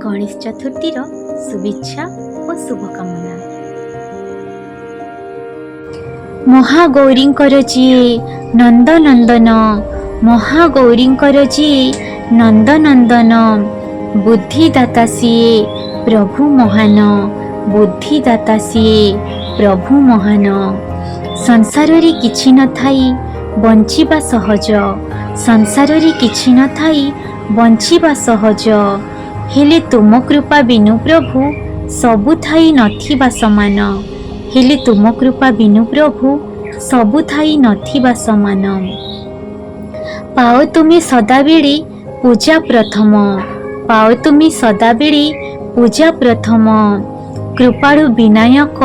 गणेश चतुर्थीर शुभेच्छा और शुभकामना। महागौरींकर जीए नंदनंदन, महागौरींकर जीए नंदनंदन, बुद्धिदाता सीए प्रभु महान, बुद्धिदाता सीए प्रभु महान। संसार रे किछि न थाई बंचिबा सहज, संसार रे किछि न थाई बंचिबा सहज, हेले तुम कृपा बिनु प्रभु सबु थाई नथिबा समान, हेले तुम कृपा बिनु प्रभु सबु थाई नथिबा समान। पाओ तुमे सदाबेले पूजा प्रथम, पाओ तुमे सदाबेले पूजा प्रथम, कृपाळु विनायक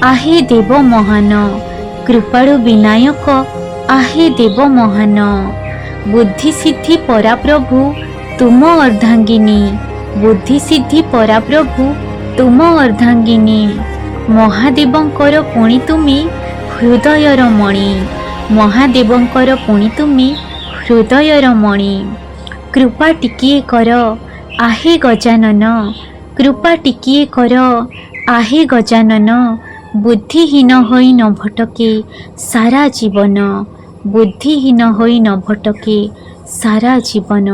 आहे देव महान, कृपाळु विनायक आहे देव महान। बुद्धि सिद्धि पराप्रभु तुम अर्धांगिनी, बुद्धि सिद्धि पराप्रभु तुम अर्धांगिनी। महादेवंकर पुणी तुमी हृदयर मणि, महादेवंकर पुणी तुमी हृदयर मणि। कृपा टिकिए कर आहे गजानन, कृपा टिकिए कर आहे गजानन, बुद्धिहीन होई न भटके सारा जीवन, बुद्धिहीन होई न भटके सारा जीवन।